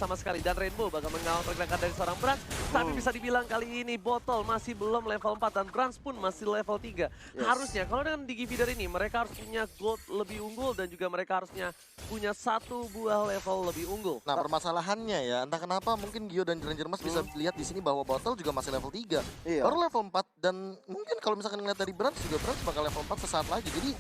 sama sekali. Dan Rainbow bakal mengawal pergerakan dari seorang Brans. Tapi bisa dibilang kali ini Botol masih belum level 4 dan Brans pun masih level 3. Harusnya kalau dengan Digi Feeder ini mereka harus punya gold lebih unggul dan juga mereka harusnya punya 1 buah level lebih unggul. Nah permasalahannya ya, entah kenapa mungkin Gio dan Ranger Mas bisa lihat di sini bahwa Botol juga masih level 3. Iya. Baru level 4 dan mungkin kalau misalkan ngeliat dari Brans juga Brans bakal level 4 sesaat lagi. Jadi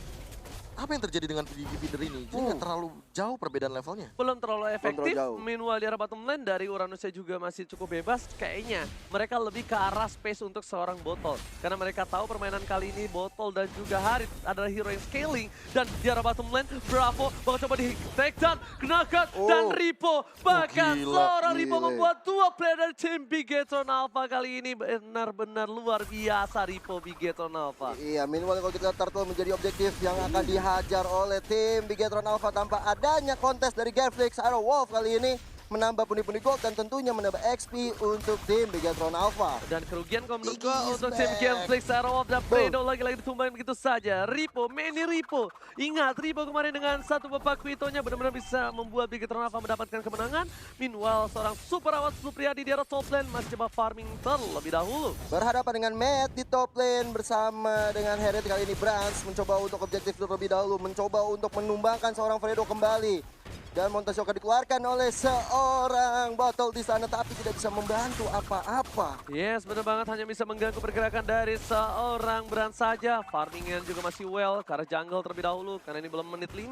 apa yang terjadi dengan Digi Feeder ini? Jadi nggak terlalu jauh perbedaan levelnya. Belum terlalu efektif, jauh. meanwhile di arah bottom lane dari Uranusnya juga masih cukup bebas. Kayaknya mereka lebih ke arah space untuk seorang Botol. Karena mereka tahu permainan kali ini Botol dan juga Harit adalah hero yang scaling. Dan di arah bottom lane, Bravo bakal coba di take down, kenakan, dan Ripo. Bahkan gila. seorang Ripo Gile. membuat 2 player dari tim Bigetron Alpha kali ini. Benar-benar luar biasa Ripo Bigetron Alpha. Iya, minimal kalau kita lihat Turtle menjadi objektif yang akan dihajar oleh tim Bigetron Alpha tanpa adanya kontes dari Genflix. Arrow Wolf kali ini menambah pundi-pundi gold dan tentunya menambah XP untuk tim Bigetron Alpha. Dan kerugian kalau menurut Iggy gua is untuk tim back. Genflix, Arrow dan Fredo lagi-lagi ditumbangin begitu saja. Ripo, Manny Ripo. Ingat, Ripo kemarin dengan satu babak Quitonya benar-benar bisa membuat Bigetron Alpha mendapatkan kemenangan. Meanwhile, seorang super awat Supriyadi di arah top lane masih coba farming terlebih dahulu. Berhadapan dengan Matt di top lane bersama dengan Heret kali ini Brans mencoba untuk objektif terlebih dahulu, mencoba untuk menumbangkan seorang Fredo kembali. Dan Montashoka dikeluarkan oleh seorang Botol di sana tapi tidak bisa membantu apa-apa. Yes, benar banget, hanya bisa mengganggu pergerakan dari seorang Brand saja. Farmingnya juga masih well, ke arah jungle terlebih dahulu, karena ini belum menit 5.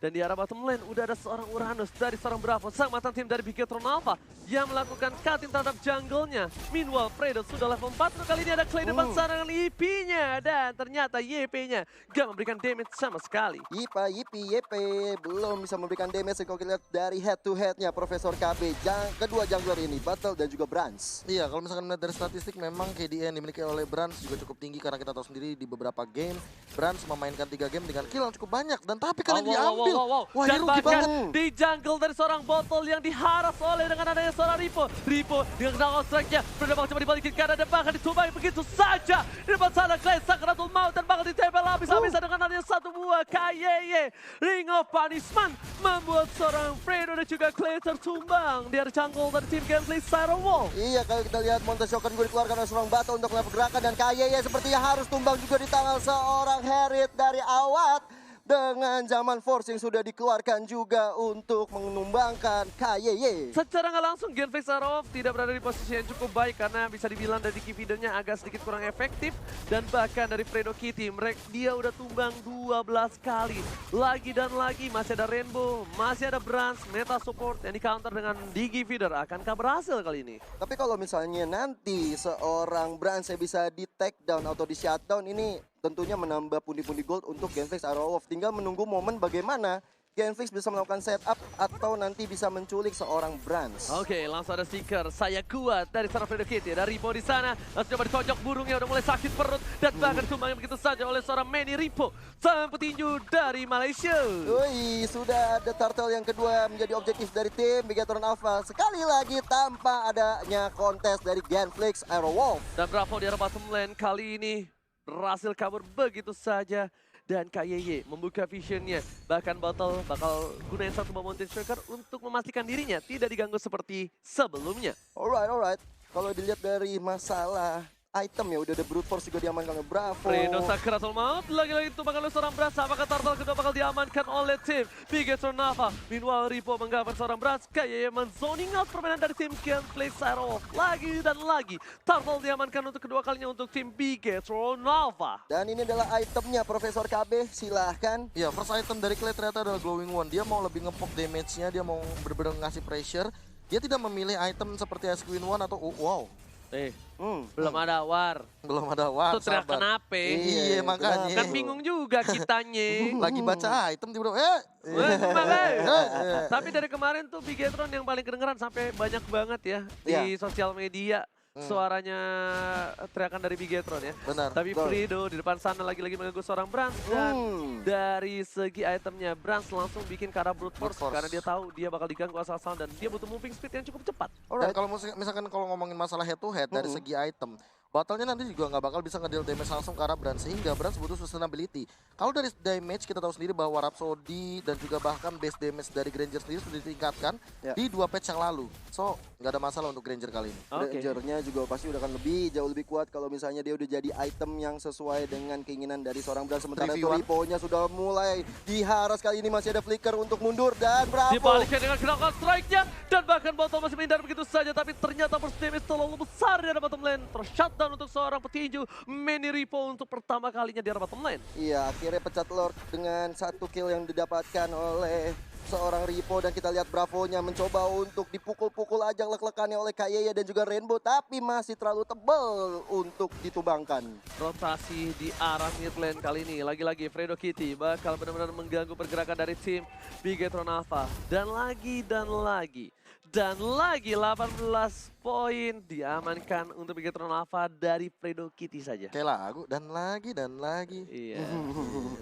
Dan di arah bottom lane, udah ada seorang Uranus dari seorang Bravo, sang mantan tim dari Bigetron Alpha, yang melakukan cutting terhadap jungle-nya. Meanwhile, Fredo sudah level 4, kali ini ada Clay depan sana dengan IP-nya. Dan ternyata YP-nya gak memberikan damage sama sekali. Yipa, Yipi, Yepe belum bisa memberikan damage kalau kita lihat dari head to headnya Profesor KB. Kedua jungler ini, Battle dan juga Brans. Iya, kalau misalkan melihat dari statistik memang KDA yang dimiliki oleh Brans juga cukup tinggi karena kita tahu sendiri di beberapa game Brans memainkan 3 game dengan kill yang cukup banyak dan tapi kalian diambil. Wah, ini Dan rugi bahkan banget. di jungle dari seorang Botol yang diharas oleh dengan adanya seorang Ripo. Ripo dengan knockout strike-nya, Fredo bakal coba dibalikin ke arah depan, akan ditumbangi begitu saja. Di depan sana Clay Sakratul Maut dan bakal ditempel habis-habisan dengan adanya satu buah KYY. Ring of Punishment membuat seorang Fredo dan juga Clay tertumbang di arah jungle dari tim Gameplay Siren Wolf. Iya, kalau kita lihat Montashoka juga dikeluarkan oleh seorang Battle untuk level gerakan dan KYY sepertinya harus tumbang juga di tangan seorang Herit dari Awat. Dengan zaman force yang sudah dikeluarkan juga untuk menumbangkan KYY. Secara nggak langsung Genflix Arrow tidak berada di posisi yang cukup baik karena bisa dibilang dari Kividennya agak sedikit kurang efektif. Dan bahkan dari Fredo Kitty, dia udah tumbang 12 kali. Lagi dan lagi masih ada Rainbow, masih ada Brans, meta support yang di counter dengan Digi Feeder. Akankah berhasil kali ini? Tapi kalau misalnya nanti seorang Brans yang bisa di take down atau di shutdown ini tentunya menambah pundi-pundi gold untuk Genflix Arrow of. Tinggal menunggu momen bagaimana Genflix bisa melakukan setup atau nanti bisa menculik seorang Brans. Oke, langsung ada Seeker. Saya kuat dari seorang Fredo Kitty. Dari Ripo di sana. Langsung coba dikocok burungnya. Udah mulai sakit perut. Dan bahkan tumbangnya begitu saja oleh seorang Manny Ripo. Sang petinju dari Malaysia. Wih, sudah ada turtle yang kedua menjadi objektif dari tim Bigetron Alpha. Sekali lagi tanpa adanya kontes dari Genflix Arrow Wolf. Dan Bravo di arah bottom lane kali ini berhasil kabur begitu saja. Dan KYY membuka visionnya. Bahkan Bottle bakal gunain satu buah Mountain Striker untuk memastikan dirinya tidak diganggu seperti sebelumnya. Alright. Kalau dilihat dari masalah item ya, udah ada Brute Force juga diamankan oleh Bravo. Fredo Sakratul Maut lagi-lagi tumbangkan oleh seorang Brans. Apakah turtle kedua bakal diamankan oleh tim Bigetron Alpha? Meanwhile Ripo menggabar seorang Brans. Kayaknya men-zoning out permainan dari tim Genflix Arrow. Lagi dan lagi turtle diamankan untuk kedua kalinya untuk tim Bigetron Alpha. Dan ini adalah itemnya Profesor KB, silahkan. Ya, first item dari Clay ternyata adalah Glowing One. Dia mau lebih ngepop damage-nya, dia mau benar-benar ngasih pressure. Dia tidak memilih item seperti Ice Queen One atau wow. Belum ada war. Belum ada war. Itu teriak kenapa? Iya, makanya. Kan bingung juga kitanya. Lagi baca item tiba-tiba Tapi dari kemarin tuh Bigetron yang paling kedengeran sampai banyak banget ya di sosial media. Suaranya teriakan dari Bigetron ya. Benar. Tapi Fredo di depan sana lagi-lagi mengganggu seorang Brans. Dan dari segi itemnya Brans langsung bikin ke arah Brute Force. Karena dia tahu dia bakal diganggu asal-asalan dan dia butuh moving speed yang cukup cepat. Dan kalau misalkan ngomongin masalah head to head dari segi item, Battle-nya nanti juga nggak bakal bisa ngedeal damage langsung ke arah Brand, sehingga Brand butuh sustainability. Kalau dari damage kita tahu sendiri bahwa Rhapsody dan juga bahkan base damage dari Granger sendiri sudah ditingkatkan di 2 patch yang lalu. So nggak ada masalah untuk Granger kali ini. Grangernya juga pasti udah akan jauh lebih kuat kalau misalnya dia udah jadi item yang sesuai dengan keinginan dari seorang Brand. Sementara itu Ripo-nya sudah mulai diharas, kali ini masih ada flicker untuk mundur dan Bravo. Dibalikkan dengan gerakan strike-nya dan bahkan Botol masih menghindar begitu saja, tapi ternyata burst damage terlalu besar di arah bottom lane. Tershutdown untuk seorang petinju Manny Ripo untuk pertama kalinya di arah bottom lane. Iya, akhirnya pecat Lord dengan 1 kill yang didapatkan oleh seorang Ripo, dan kita lihat Bravo-nya mencoba untuk dipukul-pukul ajang lek-lekannya oleh Kayeye dan juga Rainbow, tapi masih terlalu tebal untuk ditumbangkan. Rotasi di arah mid lane kali ini, lagi-lagi Fredo Kitty bakal benar-benar mengganggu pergerakan dari tim Bigetron Alpha. Dan lagi 18 poin diamankan untuk Bigetron Alpha dari Fredo Kitty saja. Kayak lagu dan lagi. Iya.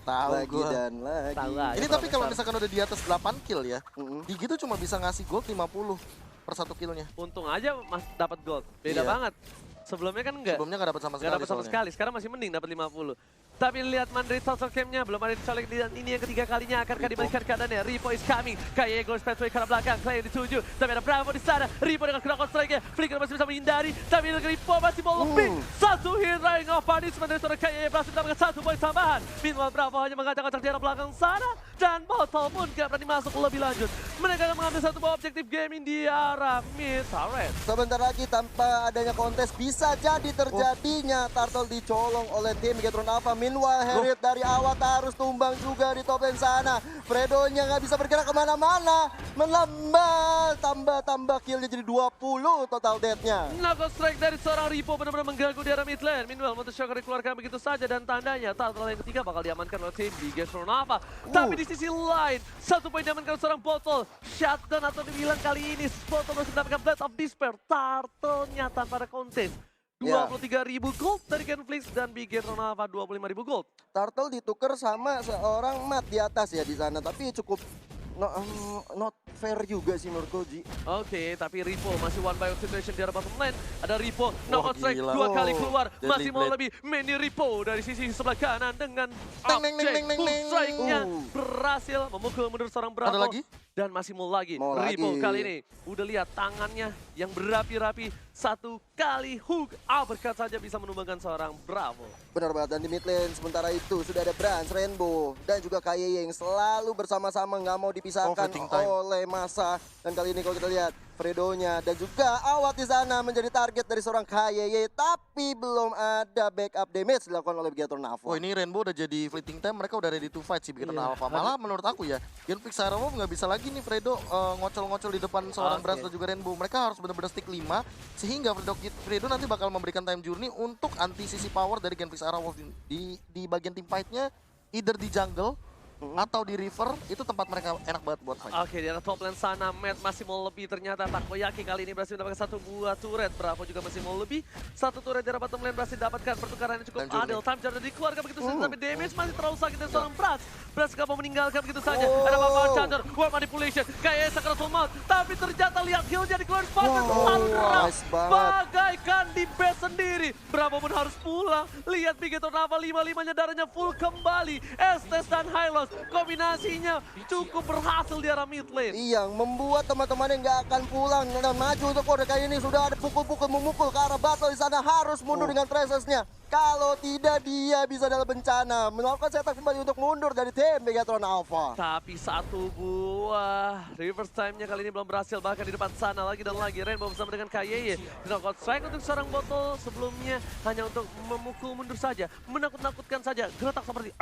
Tahu Lagi gua. dan lagi. Tahu aja, Ini tapi kalau Profesor. misalkan udah di atas 8 kill ya, di gitu cuma bisa ngasih gold 50 per 1 killnya. Untung aja mas dapat gold. Beda Iya. banget. Sebelumnya kan enggak. Sebelumnya nggak dapat sama sekali. Nggak dapat sama soalnya. sekali. Sekarang masih mending dapat 50. Tapi lihat Madrid social camp-nya belum ada dicolek, dan ini yang ketiga kalinya akankah dibalikan keadaannya. Ripo is coming. Kayaknya Glorious Pathway ke arah belakang. Clay dituju. Tapi ada Bravo di sana. Ripo dengan gerakan strike-nya. Flicker masih bisa menghindari. Tapi Ripo masih mau lebih. Satu hit Ring of Punishment dari seorang Kayaknya berhasil mendapatkan 1 poin tambahan. Meanwhile Bravo hanya mengacak-acak di arah belakang sana. Dan Botol pun gak berani masuk lebih lanjut. Mereka akan mengambil 1 buah objektif gaming di arah mid turret. Sebentar lagi tanpa adanya kontes bisa jadi terjadinya Turtle dicolong oleh tim Bigetron Alpha. Meanwhile Harriet dari awal harus tumbang juga di top lane sana. Fredo-nya nggak bisa bergerak kemana-mana. Melambat, tambah killnya jadi 20 total death-nya. Knuckle strike dari seorang Ripo benar-benar mengganggu di arah mid lane. Meanwhile Motor Shocker dikeluarkan begitu saja, dan tandanya Turtle yang ketiga bakal diamankan oleh tim Bigetron Alpha. Tapi di sisi lain, 1 poin diamankan seorang Botol. Shutdown atau dibilang kali ini Botol harus mendapatkan Blade of Despair. Turtle-nya tanpa ada kontes. 23.000 gold dari Genflix dan Bigetron Alpha 25.000 gold. Turtle ditukar sama seorang Mat di atas ya di sana, tapi cukup not fair juga sih menurut Koji. Oke, tapi Ripo masih one by one situation di arah bottom lane. Ada Ripo, knockout strike gila. 2 kali keluar. Deadly Masih mau Blade. lebih. Manny Ripo dari sisi sebelah kanan dengan Deng, deng, deng, objek deng, deng, full deng. strike-nya berhasil memukul mundur seorang Bravo. Ada lagi? Dan masih mau lagi. Mau Ripo lagi. kali ini udah lihat tangannya yang berapi-rapi. 1 kali hook uppercut saja bisa menumbangkan seorang Bravo. Benar banget, dan di mid lane sementara itu sudah ada Brans, Rainbow, dan juga Kayeye yang selalu bersama-sama nggak mau dipisahkan fighting time. oleh masa. Dan kali ini kalau kita lihat Fredo-nya dan juga Awat di sana menjadi target dari seorang Kayeye, tapi belum ada backup damage dilakukan oleh Bigetron Alpha. Oh, ini Rainbow udah jadi fleeting time, mereka udah ready to fight sih Bigetron Iya. Alpha. Malah menurut aku ya, Genflix Aramov nggak bisa lagi nih Fredo ngocol-ngocol di depan seorang Oke. Brans dan juga Rainbow. Mereka harus benar-benar stick 5, sehingga Fredo nanti bakal memberikan time journey untuk anti sisi power dari Genflix Aramov di bagian team fight-nya, either di jungle atau di river. Itu tempat mereka enak banget buat fight. Oke, di arah top lane sana, Matt masih mau lebih. Ternyata Takoyaki kali ini berhasil mendapatkan 1 buah turret. Bravo juga masih mau lebih. 1 turret di arah bottom lane berhasil dapatkan. Pertukaran yang cukup Time journey. adil. Time Charger dikeluarkan begitu saja, tapi damage masih terlalu sakit dari seorang Brans. Brans gak mau meninggalkan begitu saja. Ada Bapak Charger, World Manipulation, kayak Sakuratul Maut. Tapi ternyata lihat kill jadi keluar Spartan terlalu deras. nice banget. Bagaikan di base sendiri. Bravo pun harus pulang. Lihat Bigetron Alpha 5-5-nya darahnya full kembali. Estes dan Hylos kombinasinya cukup berhasil di arah mid lane. Iya, membuat teman-temannya nggak akan pulang dan maju untuk kode kali ini. Sudah ada pukul-pukul memukul ke arah battle di sana, harus mundur dengan Traces-nya. Kalau tidak dia bisa dalam bencana. Melakukan setup kembali untuk mundur dari tim Bigetron Alpha. Tapi 1 buah reverse time-nya kali ini belum berhasil. Bahkan di depan sana lagi dan lagi Rainbow bersama dengan Kayeye. Knockout strike untuk seorang Botol sebelumnya hanya untuk memukul mundur saja. Menakut-nakutkan saja. Geletak seperti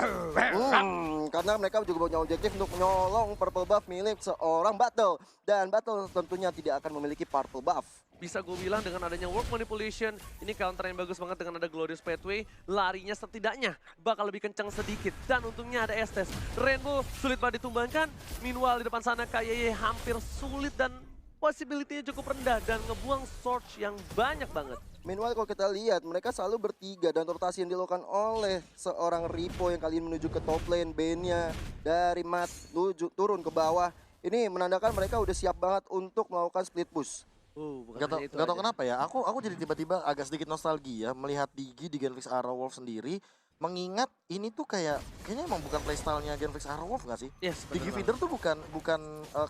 Karena mereka juga punya objektif untuk menyolong purple buff milik seorang Battle. Dan Battle tentunya tidak akan memiliki purple buff. bisa gue bilang dengan adanya work manipulation, ini counter yang bagus banget dengan ada Glorious Pathway, larinya setidaknya bakal lebih kencang sedikit. Dan untungnya ada Estes. Rainbow sulit banget ditumbangkan, meanwhile di depan sana Kayeye hampir sulit dan possibility-nya cukup rendah dan ngebuang Surge yang banyak banget. Meanwhile kalau kita lihat mereka selalu bertiga dan rotasi yang dilakukan oleh seorang Ripo yang kali ini menuju ke top lane, Bane-nya dari Mat turun ke bawah. Ini menandakan mereka udah siap banget untuk melakukan split push. Bukan Gak tau, hanya itu gak tau aja. kenapa ya, aku jadi tiba-tiba agak sedikit nostalgia melihat Digi di Genflix Arrowwolf sendiri. Mengingat ini tuh kayaknya emang bukan playstyle-nya Genflix Arrowwolf gak sih? Yes, bener Digi banget. feeder tuh bukan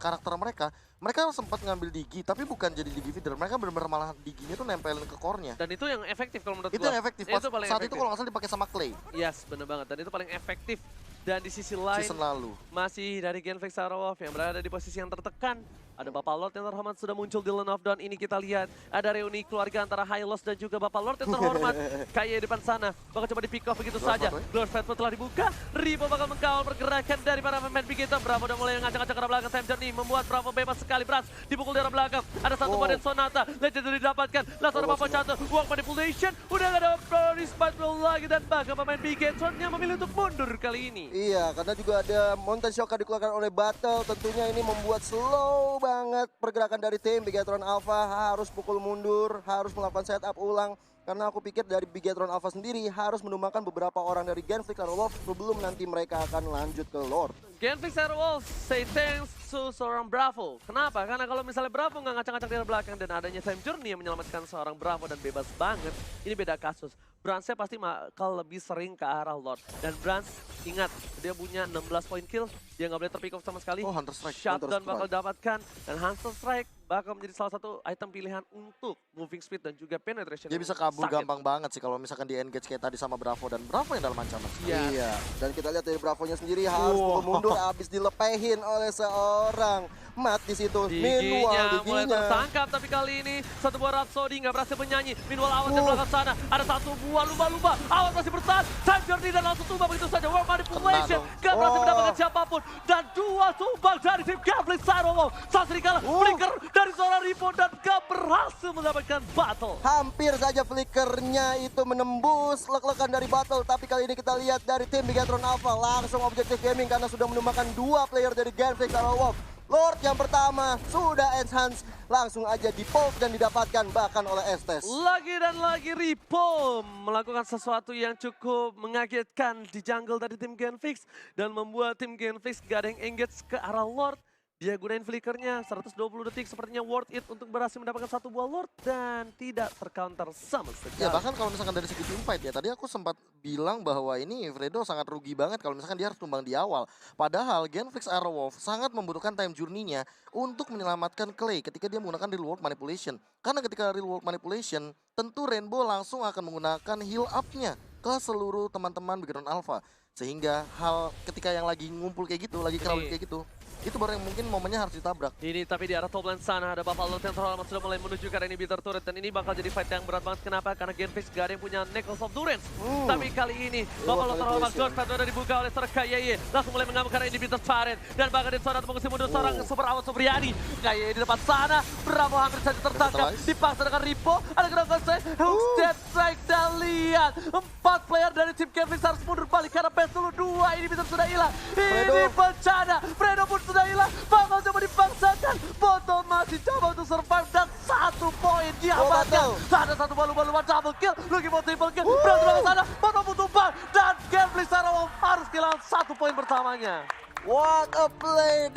karakter mereka. Mereka sempat ngambil Digi, tapi bukan jadi Digi feeder. Mereka benar-benar malah Diginya tuh nempelin ke core-nya. Dan itu yang efektif kalau menurut Itu gua. yang efektif. Itu Pas, paling saat itu efektif. kalau nggak salah dipakai sama Clay Yes, bener banget. Dan itu paling efektif. Dan di sisi lain, season lalu. masih dari Genflix Arrowwolf yang berada di posisi yang tertekan. Ada Bapak Lord yang terhormat sudah muncul di Lane of Dawn. Ini kita lihat ada reuni keluarga antara Hylos dan juga Bapak Lord yang terhormat. Kayak di depan sana, bakal coba di pick off begitu Glove saja. Pathway. Glove Pathway telah dibuka. Ripo bakal mengkawal pergerakan dari para pemain Bigeta. Bravo udah mulai ngacak-ngacak ke arah belakang. Sam Journey membuat Bravo bebas sekali. Brans dipukul dari arah belakang. Ada satu badan Sonata. Legendary didapatkan. Langsung ada Bapak Catur. Walk manipulation. Udah gak ada respect lagi. Dan bahkan pemain Bigetron yang memilih untuk mundur kali ini. Iya, karena juga ada Mountain Shock dikeluarkan oleh Battle. Tentunya ini membuat slow banget pergerakan dari tim Bigetron Alpha. Harus pukul mundur, harus melakukan setup ulang. Karena aku pikir dari Bigetron Alpha sendiri harus menumbangkan beberapa orang dari Genflix Arrowwolf sebelum nanti mereka akan lanjut ke Lord. Genflix Arrowwolf say thanks to seorang Bravo. Kenapa? Karena kalau misalnya Bravo nggak ngacak-ngacak dari belakang dan adanya Sam Journey yang menyelamatkan seorang Bravo dan bebas banget, ini beda kasus. Bransnya pasti bakal lebih sering ke arah Lord. Dan Brans, ingat, dia punya 16 poin kill, dia nggak boleh terpick off sama sekali. Oh, Hunter Strike. Shutdown Hunter bakal Strike. dapatkan, dan Hunter Strike bakal menjadi salah satu item pilihan untuk moving speed dan juga penetration. Dia yang bisa kabur sakit. gampang banget sih kalau misalkan di engage kayak tadi sama Bravo, dan Bravo yang dalam ancaman. Iya. Dan kita lihat dari Bravo-nya sendiri harus pukul mundur habis dilepehin oleh seorang Mat di situ. Diginya mulai Diginya. tertangkap, tapi kali ini satu buah Rhapsody nggak berhasil menyanyi. Meanwhile awas di belakang sana, ada satu buah lumba-lumba. Awas masih bertahan, Sam Journey dan langsung tumbang begitu saja. World manipulation, Kena dong. nggak berhasil Oh. mendapatkan siapapun. Dan dua tumbang dari tim Genflix Arrowwolf. Saat serigala, flicker dari seorang Ripo dan nggak berhasil mendapatkan battle. Hampir saja flickernya itu menembus lek-lekan dari Battle. Tapi kali ini kita lihat dari tim Bigetron Alpha langsung objektif gaming karena sudah menumbangkan dua player dari Genflix Arrowwolf. Lord yang pertama sudah enhance, langsung aja di-poke dan didapatkan bahkan oleh Estes. Lagi dan lagi Ripo melakukan sesuatu yang cukup mengagetkan di jungle dari tim Genflix dan membuat tim Genflix gak ada yang engage ke arah Lord. Dia gunain flickernya 120 detik, sepertinya worth it untuk berhasil mendapatkan satu buah Lord dan tidak tercounter sama sekali. Ya bahkan kalau misalkan dari segi teamfight ya, tadi aku sempat bilang bahwa ini Fredo sangat rugi banget kalau misalkan dia harus tumbang di awal. Padahal Genflix Arrowwolf sangat membutuhkan time journey-nya untuk menyelamatkan Clay ketika dia menggunakan Real World Manipulation. Karena ketika Real World Manipulation, tentu Rainbow langsung akan menggunakan heal up-nya ke seluruh teman-teman Bigetron Alpha. Sehingga hal ketika yang lagi ngumpul kayak gitu, lagi crowded kayak gitu, itu baru yang mungkin momennya harus ditabrak. Ini tapi di arah top lane sana ada Bapak Lord yang terhormat sudah mulai menuju ke arah ini bitter turret dan ini bakal jadi fight yang berat banget. Kenapa? Karena Genflix gak ada yang punya Necklace of Durance. Tapi kali ini Bapak Lord terhormat Ghost Path udah dibuka oleh seorang Kayaye. Langsung mulai mengamuk ke arah ini bitter turret dan bahkan di sana mengusir mundur seorang Super Awat Supriyadi. Kayaye di depan sana, Bravo hampir saja tertangkap. Dipaksa dengan Ripo, ada gerakan saya, Hook Step Strike dan lihat 4 player dari tim Genflix harus mundur balik karena PS dulu 2 ini bisa sudah hilang. Ini bencana, Fredo pun sudah hilang. Bakal coba dipaksakan, Botol masih coba untuk survive dan 1 poin diamankan. Ada satu lumba-lumba double kill, lagi mau triple kill, berhasil ke sana, Botol butuh tumbang dan Genflix Arrowwolf harus kehilangan 1 poin pertamanya. What a play